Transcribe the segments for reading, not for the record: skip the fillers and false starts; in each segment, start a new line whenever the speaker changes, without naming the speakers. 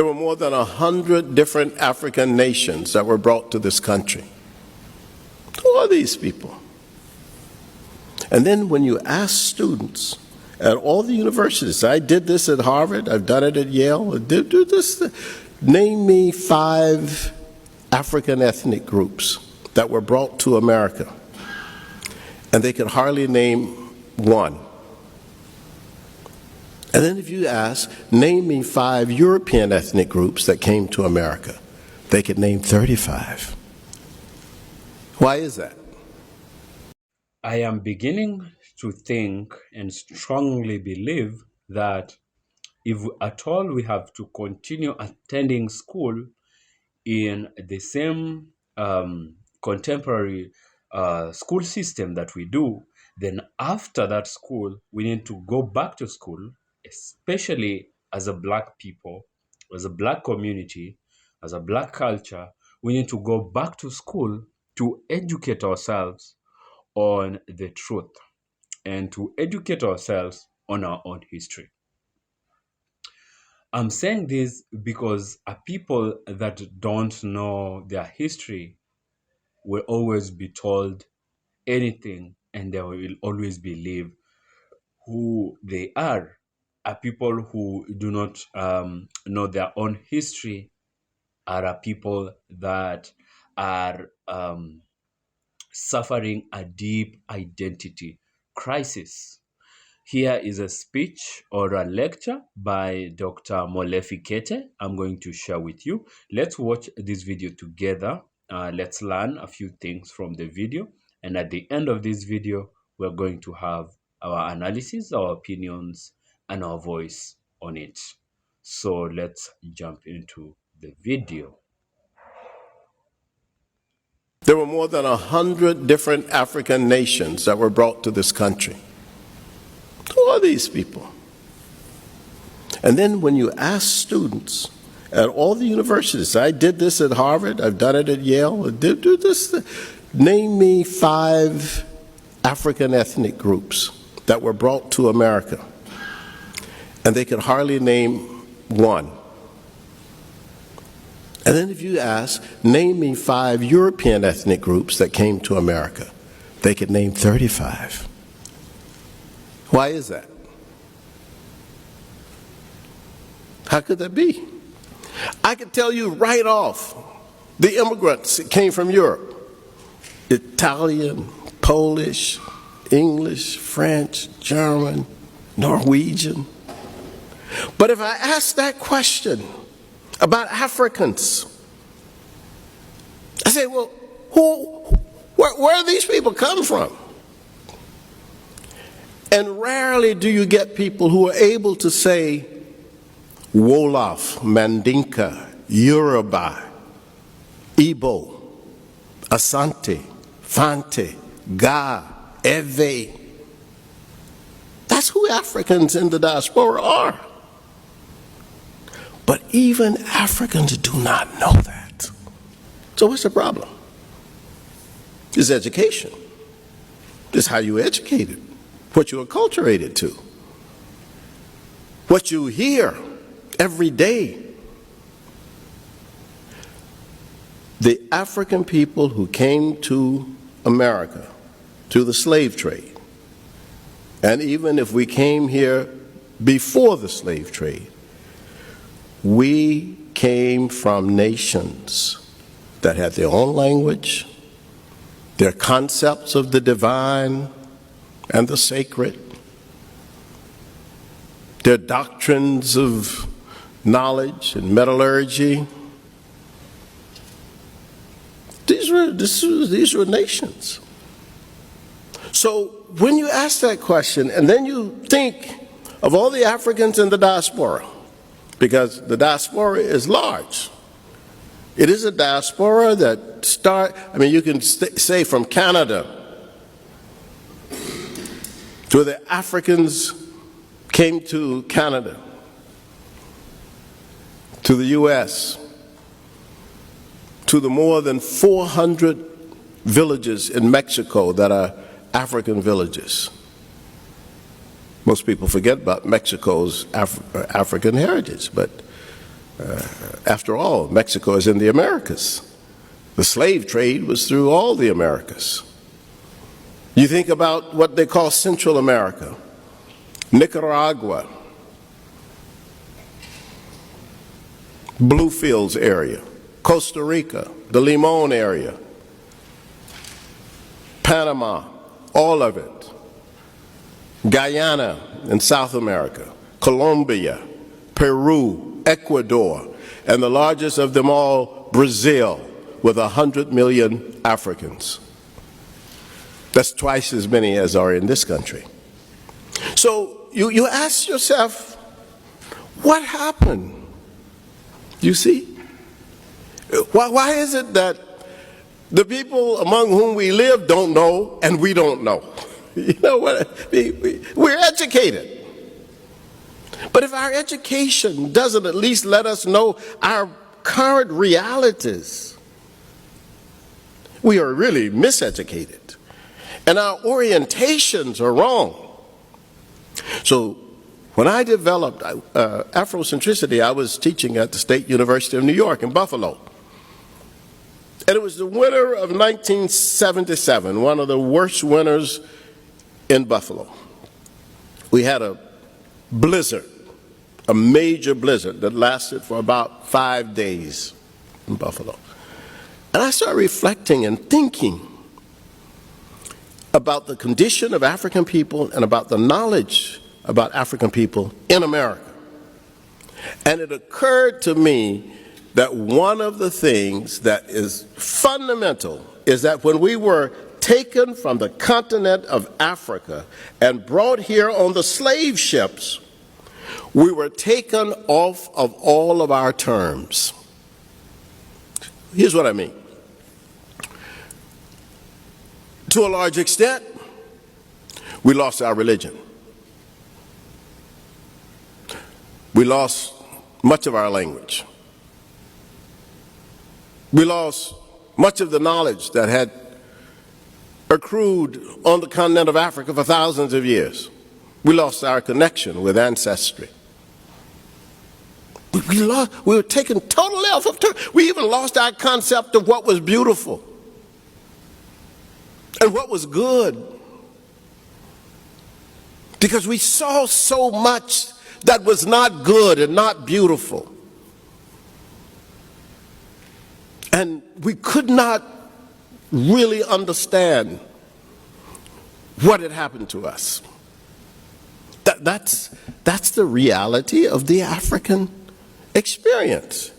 There were more than 100 different African nations that were brought to this country. Who are these people? And then when you ask students at all the universities, I did this at Harvard, I've done it at Yale, do this, name me 5 African ethnic groups that were brought to America. And they could hardly name one. And then if you ask, name me 5 European ethnic groups that came to America, they could name 35. Why is that?
I am beginning to think and strongly believe that if at all we have to continue attending school in the same contemporary school system that we do, then after that school, we need to go back to school, especially as a Black people, as a Black community, as a Black culture. We need to go back to school to educate ourselves on the truth and to educate ourselves on our own history. I'm saying this because people that don't know their history will always be told anything and they will always believe who they are. People who do not know their own history are people that are suffering a deep identity crisis. Here is a speech or a lecture by Dr. Molefi Kete. I'm going to share with you. Let's watch this video together. Let's learn a few things from the video. And at the end of this video, we're going to have our analysis, our opinions, and our voice on it. So let's jump into the video.
There were more than 100 different African nations that were brought to this country. Who are these people? And then when you ask students at all the universities, I did this at Harvard, I've done it at Yale, do this, name me 5 African ethnic groups that were brought to America. And they could hardly name one. And then if you ask, name me 5 European ethnic groups that came to America, they could name 35. Why is that? How could that be? I could tell you right off, the immigrants that came from Europe, Italian, Polish, English, French, German, Norwegian. But if I ask that question about Africans, I say, well, where do these people come from? And rarely do you get people who are able to say Wolof, Mandinka, Yoruba, Igbo, Asante, Fante, Ga, Ewe. That's who Africans in the diaspora are. But even Africans do not know that. So what's the problem? It's education. It's how you educated, what you are acculturated to, what you hear every day. The African people who came to America through the slave trade, and even if we came here before the slave trade, we came from nations that had their own language, their concepts of the divine and the sacred, their doctrines of knowledge and metallurgy. These were nations. So when you ask that question, and then you think of all the Africans in the diaspora, because the diaspora is large. It is a diaspora that you can say from Canada, to the Africans came to Canada, to the U.S., to the more than 400 villages in Mexico that are African villages. Most people forget about Mexico's African heritage, but After all, Mexico is in the Americas. The slave trade was through all the Americas. You think about what they call Central America, Nicaragua, Bluefields area, Costa Rica, the Limon area, Panama, all of it, Guyana in South America, Colombia, Peru, Ecuador, and the largest of them all, Brazil, with 100 million Africans. That's twice as many as are in this country. So you ask yourself, what happened? You see? Why is it that the people among whom we live don't know and we don't know? You know what? We're educated. But if our education doesn't at least let us know our current realities, we are really miseducated. And our orientations are wrong. So when I developed Afrocentricity, I was teaching at the State University of New York in Buffalo. And it was the winter of 1977, one of the worst winters in Buffalo. We had a blizzard, a major blizzard that lasted for about 5 days in Buffalo. And I started reflecting and thinking about the condition of African people and about the knowledge about African people in America. And it occurred to me that one of the things that is fundamental is that when we were taken from the continent of Africa and brought here on the slave ships, we were taken off of all of our terms. Here's what I mean. To a large extent, we lost our religion. We lost much of our language. We lost much of the knowledge that had accrued on the continent of Africa for thousands of years. We lost our connection with ancestry. We were taken totally off of turn. We even lost our concept of what was beautiful and what was good. Because we saw so much that was not good and not beautiful. And we could not really understand what had happened to us. That's the reality of the African experience.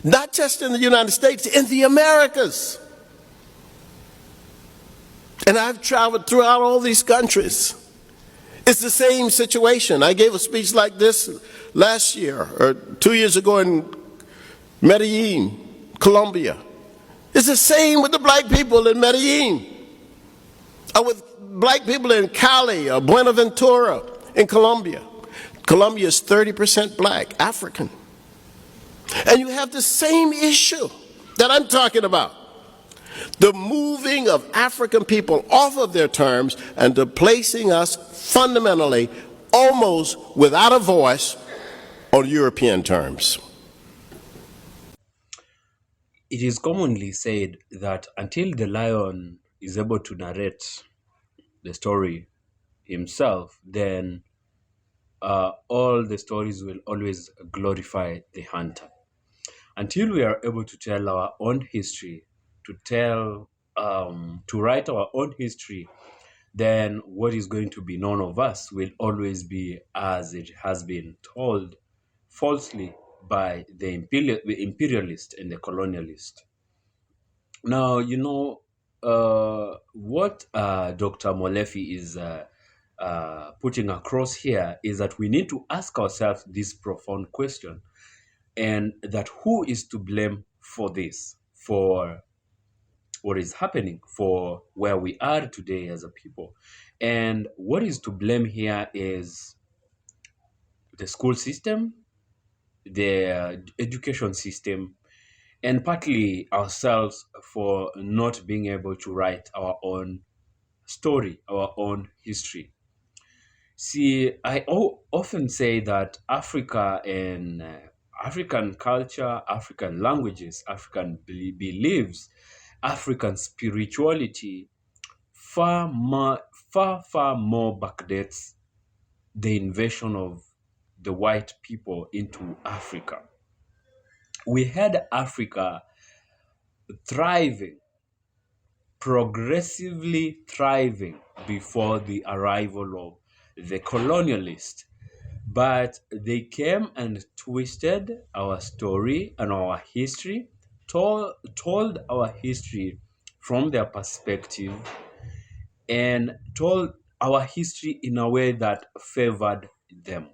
Not just in the United States, in the Americas. And I've traveled throughout all these countries. It's the same situation. I gave a speech like this last year or 2 years ago in Medellin, Colombia. It's the same with the black people in Medellin, or with black people in Cali or Buenaventura in Colombia. Colombia is 30% black, African. And you have the same issue that I'm talking about. The moving of African people off of their terms and to placing us fundamentally, almost without a voice, on European terms.
It is commonly said that until the lion is able to narrate the story himself, then all the stories will always glorify the hunter. Until we are able to tell our own history, to write our own history, then what is going to be known of us will always be as it has been told falsely by the imperialist and the colonialist. Now, what Dr. Molefi is putting across here is that we need to ask ourselves this profound question, and that who is to blame for this, for what is happening, for where we are today as a people. And what is to blame here is the school system, the education system, and partly ourselves for not being able to write our own story, our own history. See, I often say that Africa and African culture, African languages, African beliefs, African spirituality far more backdates the invasion of the white people into Africa. We had Africa thriving, progressively thriving before the arrival of the colonialists. But they came and twisted our story and our history, told our history from their perspective, and told our history in a way that favored them.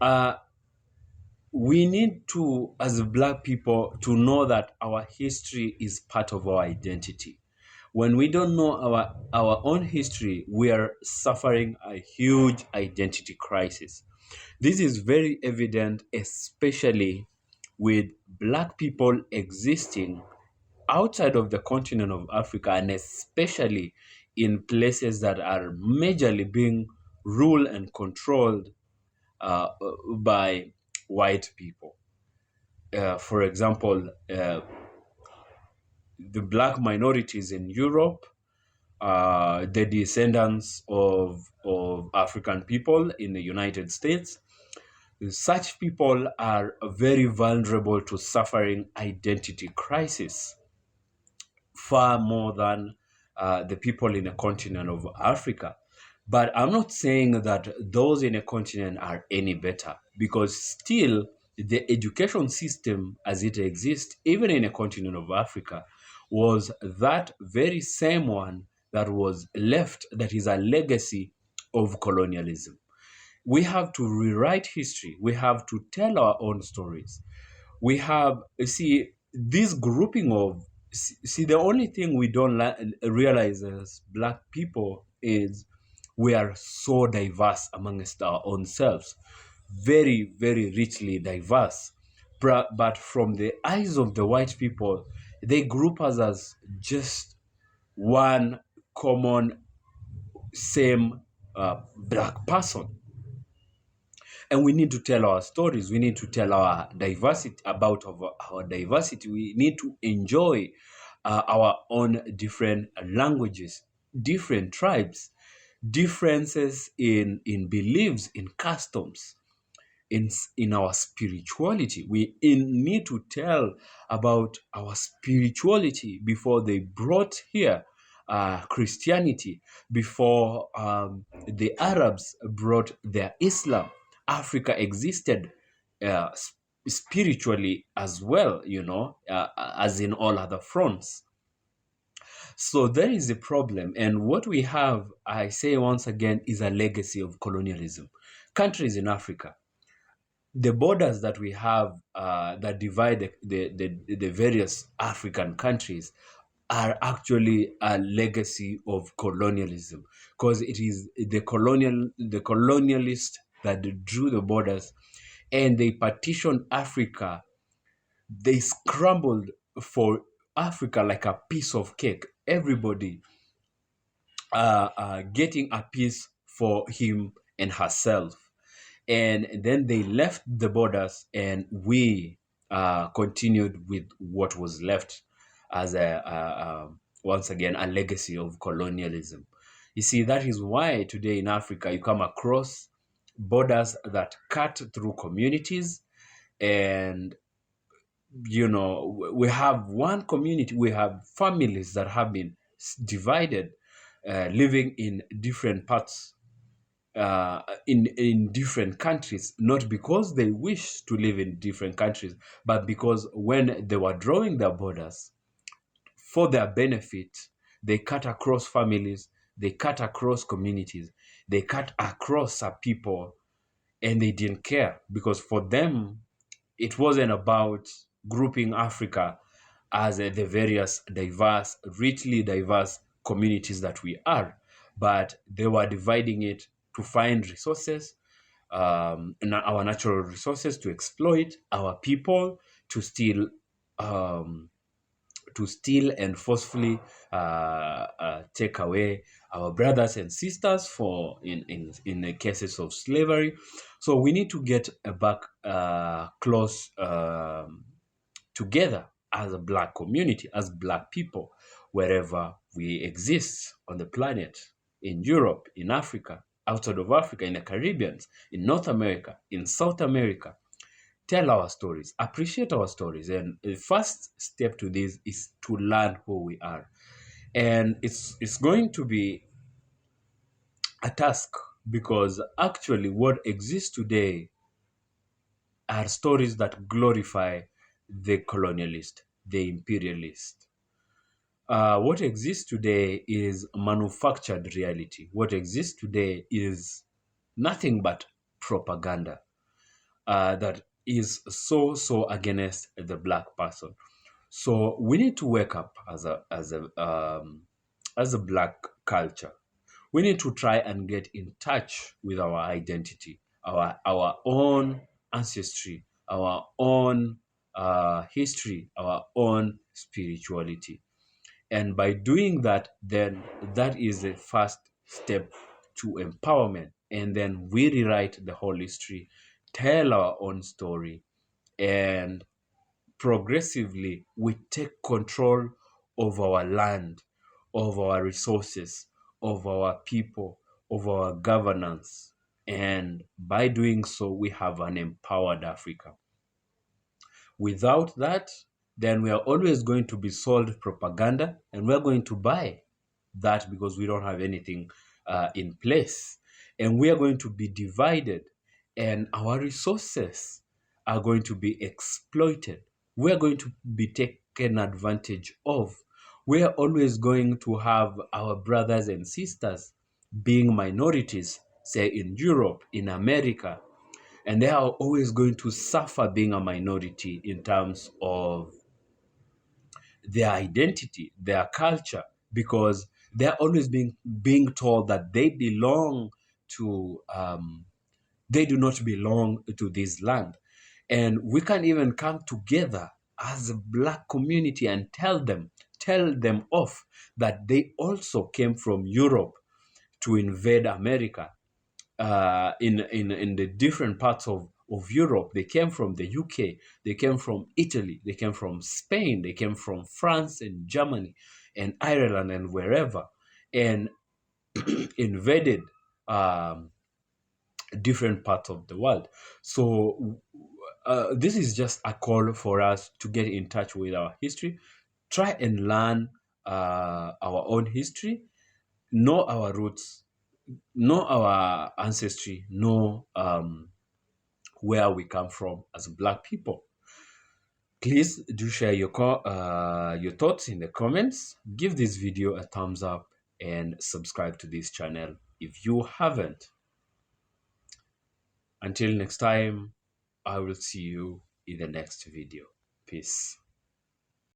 Uh, we need to, as Black people, to know that our history is part of our identity. When we don't know our own history, we are suffering a huge identity crisis. This is very evident, especially with Black people existing outside of the continent of Africa, and especially in places that are majorly being ruled and controlled uh, by white people. For example, the Black minorities in Europe, the descendants of African people in the United States, such people are very vulnerable to suffering identity crisis far more than the people in the continent of Africa. But I'm not saying that those in a continent are any better, because still the education system as it exists, even in a continent of Africa, was that very same one that was left, that is a legacy of colonialism. We have to rewrite history. We have to tell our own stories. We have, see, this grouping of, see, the only thing we don't realize as Black people is we are so diverse amongst our own selves, very, very richly diverse. But from the eyes of the white people, they group us as just one common, same Black person. And we need to tell our stories. We need to tell our diversity, about our diversity. We need to enjoy our own different languages, different tribes, differences in beliefs, in customs, in our spirituality. We need to tell about our spirituality before they brought here Christianity, before the Arabs brought their Islam. Africa existed spiritually as well, as in all other fronts. So there is a problem. And what we have, I say once again, is a legacy of colonialism. Countries in Africa, the borders that we have that divide the various African countries are actually a legacy of colonialism, because it is the colonialists that drew the borders, and they partitioned Africa. They scrambled for Africa like a piece of cake. Everybody getting a piece for him and herself. And then they left the borders, and we continued with what was left as once again, a legacy of colonialism. You see, that is why today in Africa you come across borders that cut through communities, and we have one community, we have families that have been divided, living in different parts, in different countries, not because they wish to live in different countries, but because when they were drawing their borders for their benefit, they cut across families, they cut across communities, they cut across people, and they didn't care, because for them it wasn't about grouping Africa as the various diverse, richly diverse communities that we are, but they were dividing it to find resources, our natural resources, to exploit our people, to steal, to steal and forcefully take away our brothers and sisters for in the cases of slavery. So we need to get back close together as a Black community, as Black people, wherever we exist on the planet, in Europe, in Africa, outside of Africa, in the Caribbean, in North America, in South America. Tell our stories, appreciate our stories. And the first step to this is to learn who we are. And it's going to be a task, because actually what exists today are stories that glorify the colonialist, the imperialist. What exists today is manufactured reality. What exists today is nothing but propaganda that is so against the Black person. So we need to wake up as a Black culture. We need to try and get in touch with our identity, our own ancestry, our own history, our own spirituality. And by doing that, then that is the first step to empowerment. And then we rewrite the whole history, tell our own story, and progressively we take control of our land, of our resources, of our people, of our governance. And by doing so, we have an empowered Africa. Without that, then we are always going to be sold propaganda, and we're going to buy that because we don't have anything in place. And we are going to be divided, and our resources are going to be exploited. We are going to be taken advantage of. We are always going to have our brothers and sisters being minorities, say in Europe, in America, and they are always going to suffer being a minority in terms of their identity, their culture, because they're always being told that they belong to they do not belong to this land. And we can even come together as a Black community and tell them off that they also came from Europe to invade America. In the different parts of Europe. They came from the UK, they came from Italy, they came from Spain, they came from France and Germany and Ireland and wherever, and invaded different parts of the world. So this is just a call for us to get in touch with our history, try and learn our own history, know our roots, know our ancestry, know where we come from as Black people. Please do share your thoughts in the comments. Give this video a thumbs up and subscribe to this channel if you haven't. Until next time, I will see you in the next video. Peace.